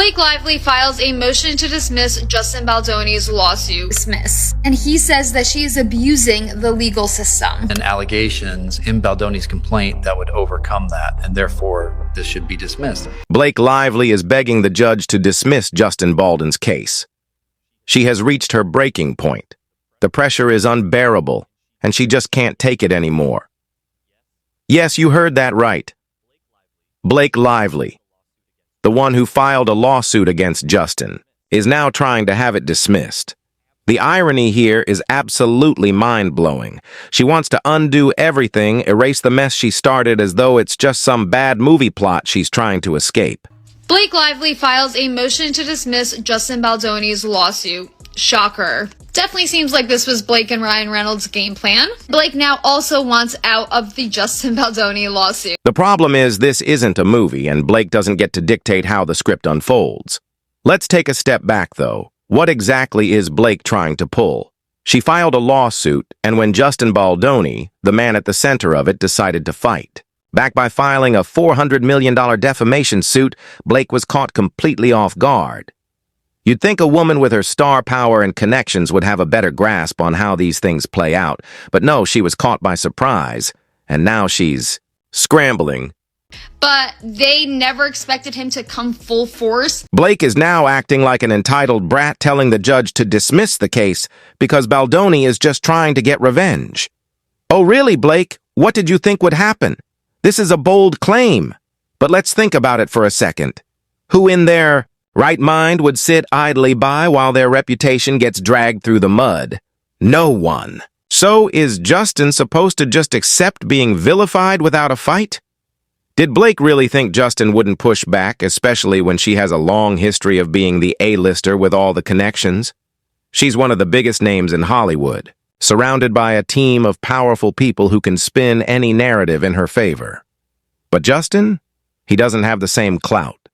Blake Lively files a motion to dismiss Justin Baldoni's lawsuit. Dismiss. And he says that she is abusing the legal system. And allegations in Baldoni's complaint that would overcome that, and therefore this should be dismissed. Blake Lively is begging the judge to dismiss Justin Baldoni's case. She has reached her breaking point. The pressure is unbearable, and she just can't take it anymore. Yes, you heard that right. Blake Lively, the one who filed a lawsuit against Justin, is now trying to have it dismissed. The irony here is absolutely mind-blowing. She wants to undo everything, erase the mess she started as though it's just some bad movie plot she's trying to escape. Blake Lively files a motion to dismiss Justin Baldoni's lawsuit. Shocker. Definitely seems like this was Blake and Ryan Reynolds' game plan. Blake now also wants out of the Justin Baldoni lawsuit. The problem is this isn't a movie, and Blake doesn't get to dictate how the script unfolds. Let's take a step back, though. What exactly is Blake trying to pull? She filed a lawsuit, and when Justin Baldoni, the man at the center of it, decided to fight. Back by filing a $400 million defamation suit, Blake was caught completely off guard. You'd think a woman with her star power and connections would have a better grasp on how these things play out, but no, she was caught by surprise, and now she's scrambling. But they never expected him to come full force. Blake is now acting like an entitled brat, telling the judge to dismiss the case because Baldoni is just trying to get revenge. Oh really, Blake? What did you think would happen? This is a bold claim, but let's think about it for a second. Who in their right mind would sit idly by while their reputation gets dragged through the mud? No one. So is Justin supposed to just accept being vilified without a fight? Did Blake really think Justin wouldn't push back, especially when she has a long history of being the A-lister with all the connections? She's one of the biggest names in Hollywood, surrounded by a team of powerful people who can spin any narrative in her favor. But Justin? He doesn't have the same clout.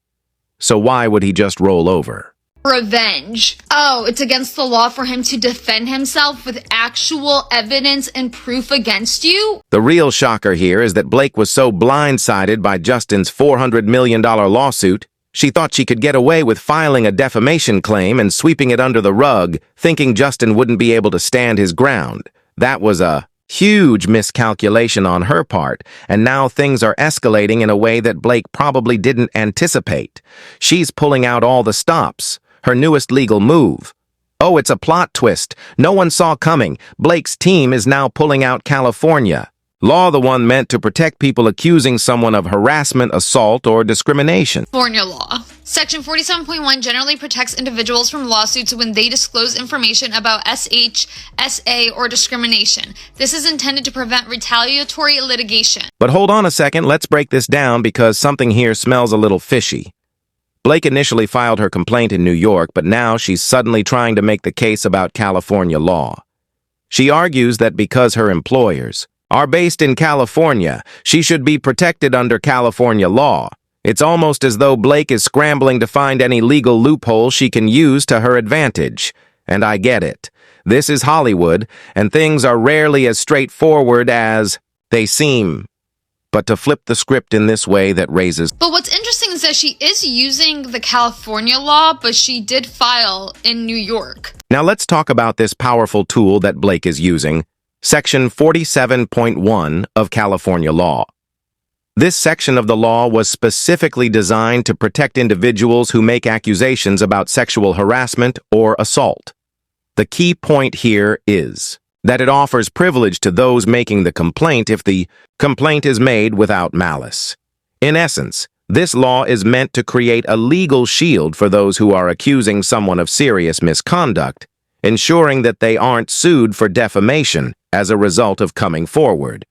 So why would he just roll over? Revenge. Oh, it's against the law for him to defend himself with actual evidence and proof against you? The real shocker here is that Blake was so blindsided by Justin's $400 million lawsuit, she thought she could get away with filing a defamation claim and sweeping it under the rug, thinking Justin wouldn't be able to stand his ground. That was a huge miscalculation on her part, and now things are escalating in a way that Blake probably didn't anticipate. She's pulling out all the stops, her newest legal move. Oh, it's a plot twist. No one saw coming. Blake's team is now pulling out California law, the one meant to protect people accusing someone of harassment, assault, or discrimination. California law. Section 47.1 generally protects individuals from lawsuits when they disclose information about SH, SA, or discrimination. This is intended to prevent retaliatory litigation. But hold on a second, let's break this down because something here smells a little fishy. Blake initially filed her complaint in New York, but now she's suddenly trying to make the case about California law. She argues that because her employers are based in California, she should be protected under California law. It's almost as though Blake is scrambling to find any legal loophole she can use to her advantage. And I get it. This is Hollywood, and things are rarely as straightforward as they seem. But to flip the script in this way that raises... But what's interesting is that she is using the California law, but she did file in New York. Now let's talk about this powerful tool that Blake is using, Section 47.1 of California law. This section of the law was specifically designed to protect individuals who make accusations about sexual harassment or assault. The key point here is that it offers privilege to those making the complaint if the complaint is made without malice. In essence, this law is meant to create a legal shield for those who are accusing someone of serious misconduct, ensuring that they aren't sued for defamation as a result of coming forward.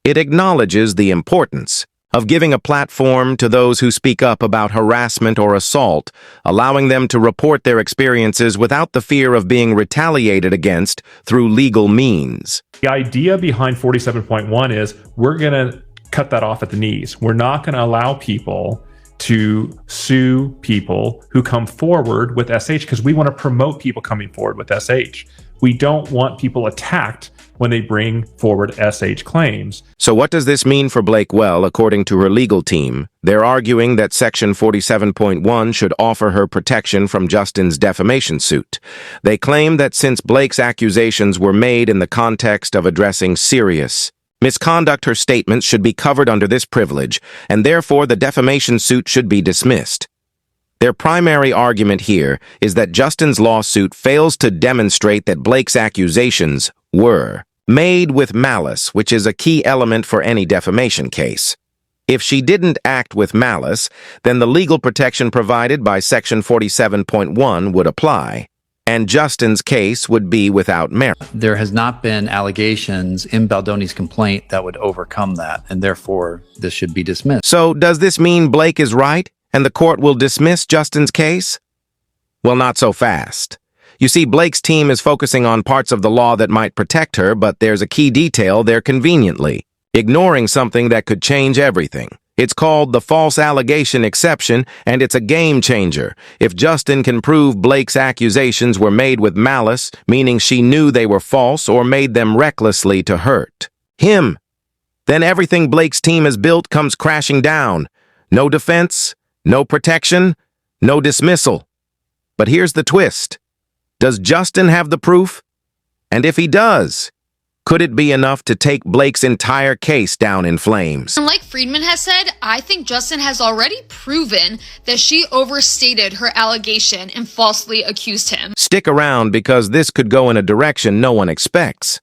It acknowledges the importance of giving a platform to those who speak up about harassment or assault, allowing them to report their experiences without the fear of being retaliated against through legal means. The idea behind 47.1 is we're going to cut that off at the knees. We're not going to allow people to sue people who come forward with SH because we want to promote people coming forward with SH. We don't want people attacked when they bring forward SH claims. So what does this mean for Blake? Well, according to her legal team, they're arguing that Section 47.1 should offer her protection from Justin's defamation suit. They claim that since Blake's accusations were made in the context of addressing serious misconduct, her statements should be covered under this privilege, and therefore the defamation suit should be dismissed. Their primary argument here is that Justin's lawsuit fails to demonstrate that Blake's accusations were made with malice, which is a key element for any defamation case. If she didn't act with malice, then the legal protection provided by Section 47.1 would apply, and Justin's case would be without merit. There has not been allegations in Baldoni's complaint that would overcome that, and therefore this should be dismissed. So does this mean Blake is right, and the court will dismiss Justin's case? Well, not so fast. You see, Blake's team is focusing on parts of the law that might protect her, but there's a key detail they're conveniently ignoring, something that could change everything. It's called the false allegation exception, and it's a game changer. If Justin can prove Blake's accusations were made with malice, meaning she knew they were false or made them recklessly to hurt him, then everything Blake's team has built comes crashing down. No defense, no protection, no dismissal. But here's the twist. Does Justin have the proof? And if he does, could it be enough to take Blake's entire case down in flames? And like Friedman has said, I think Justin has already proven that she overstated her allegation and falsely accused him. Stick around, because this could go in a direction no one expects.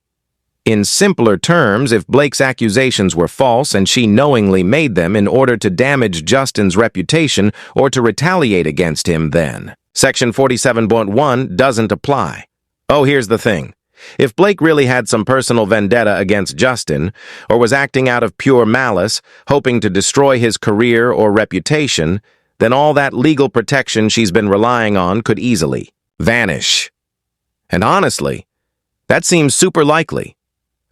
In simpler terms, if Blake's accusations were false and she knowingly made them in order to damage Justin's reputation or to retaliate against him, then Section 47.1 doesn't apply. Oh, here's the thing. If Blake really had some personal vendetta against Justin, or was acting out of pure malice, hoping to destroy his career or reputation, then all that legal protection she's been relying on could easily vanish. And honestly, that seems super likely,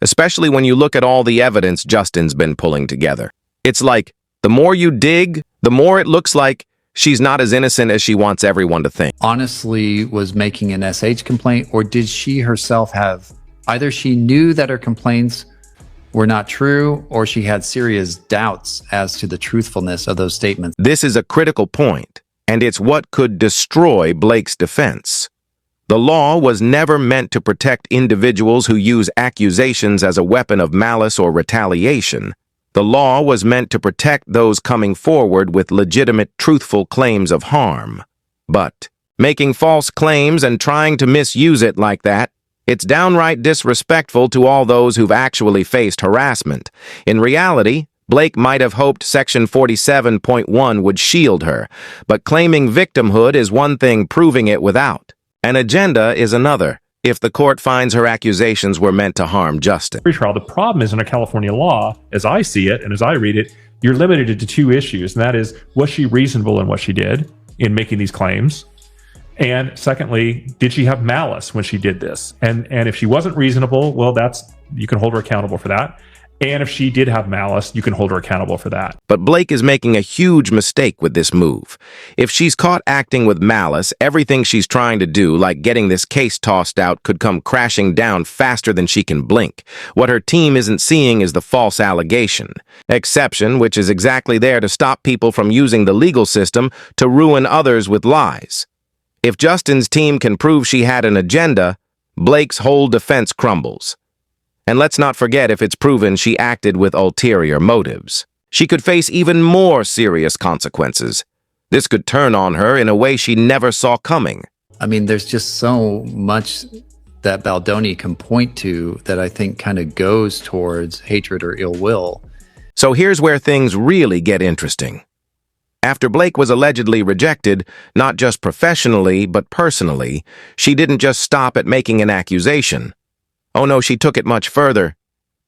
especially when you look at all the evidence Justin's been pulling together. It's like, the more you dig, the more it looks like she's not as innocent as she wants everyone to think. Honestly was making an SH complaint, or did she herself have, either she knew that her complaints were not true, or she had serious doubts as to the truthfulness of those statements? This is a critical point, and it's what could destroy Blake's defense. The law was never meant to protect individuals who use accusations as a weapon of malice or retaliation. The law was meant to protect those coming forward with legitimate, truthful claims of harm. But making false claims and trying to misuse it like that, it's downright disrespectful to all those who've actually faced harassment. In reality, Blake might have hoped Section 47.1 would shield her, but claiming victimhood is one thing, proving it without an agenda is another. If the court finds her accusations were meant to harm Justin. Pre-trial, the problem is under California law, as I see it and as I read it, you're limited to two issues, and that is, was she reasonable in what she did in making these claims? And secondly, did she have malice when she did this? And if she wasn't reasonable, well, you can hold her accountable for that. And if she did have malice, you can hold her accountable for that. But Blake is making a huge mistake with this move. If she's caught acting with malice, everything she's trying to do, like getting this case tossed out, could come crashing down faster than she can blink. What her team isn't seeing is the false allegation exception, which is exactly there to stop people from using the legal system to ruin others with lies. If Justin's team can prove she had an agenda, Blake's whole defense crumbles. And let's not forget, if it's proven she acted with ulterior motives, she could face even more serious consequences. This could turn on her in a way she never saw coming. I mean, there's just so much that Baldoni can point to that I think kind of goes towards hatred or ill will. So here's where things really get interesting. After Blake was allegedly rejected, not just professionally, but personally, she didn't just stop at making an accusation. Oh no, she took it much further.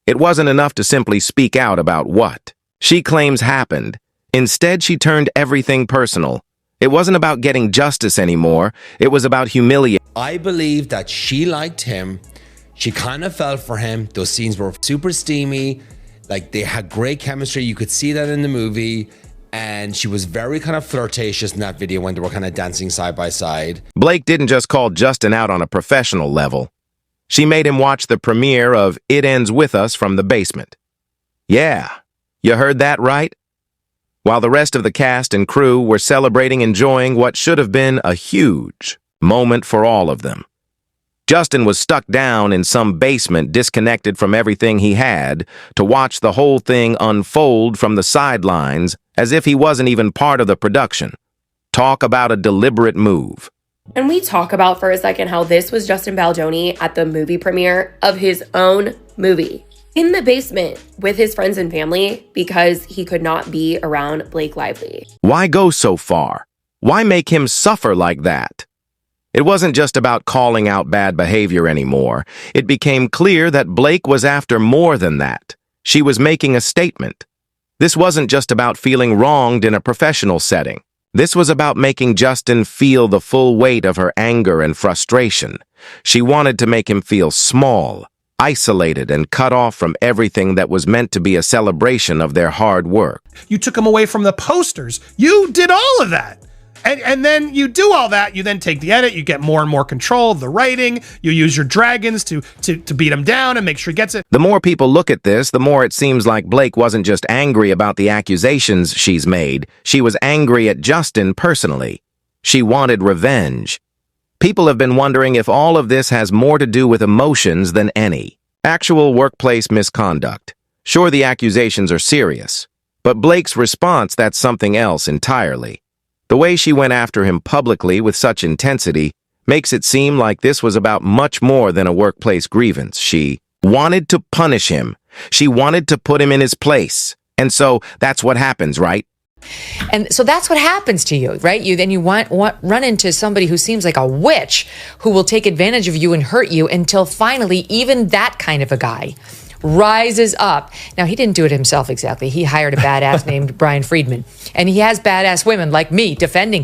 It wasn't enough to simply speak out about what she claims happened. Instead, she turned everything personal. It wasn't about getting justice anymore. It was about humiliation. I believe that she liked him. She kind of fell for him. Those scenes were super steamy. Like, they had great chemistry. You could see that in the movie. And she was very kind of flirtatious in that video when they were kind of dancing side by side. Blake didn't just call Justin out on a professional level. She made him watch the premiere of It Ends With Us from the basement. Yeah, you heard that right? While the rest of the cast and crew were celebrating enjoying what should have been a huge moment for all of them. Justin was stuck down in some basement, disconnected from everything he had, to watch the whole thing unfold from the sidelines as if he wasn't even part of the production. Talk about a deliberate move. And we talk about for a second how this was Justin Baldoni at the movie premiere of his own movie in the basement with his friends and family because he could not be around Blake Lively. Why go so far? Why make him suffer like that? It wasn't just about calling out bad behavior anymore. It became clear that Blake was after more than that. She was making a statement. This wasn't just about feeling wronged in a professional setting. This was about making Justin feel the full weight of her anger and frustration. She wanted to make him feel small, isolated, and cut off from everything that was meant to be a celebration of their hard work. You took him away from the posters. You did all of that. And then you do all that. You then take the edit. You get more and more control of the writing. You use your dragons to beat him down and make sure he gets it. The more people look at this, the more it seems like Blake wasn't just angry about the accusations she's made. She was angry at Justin personally. She wanted revenge. People have been wondering if all of this has more to do with emotions than any actual workplace misconduct. Sure, the accusations are serious, but Blake's response, that's something else entirely. The way she went after him publicly with such intensity makes it seem like this was about much more than a workplace grievance. She wanted to punish him. She wanted to put him in his place. And so that's what happens, right? And so that's what happens to you, right? You run into somebody who seems like a witch who will take advantage of you and hurt you until finally even that kind of a guy rises up. Now, he didn't do it himself exactly. He hired a badass named Brian Friedman, and he has badass women like me defending him.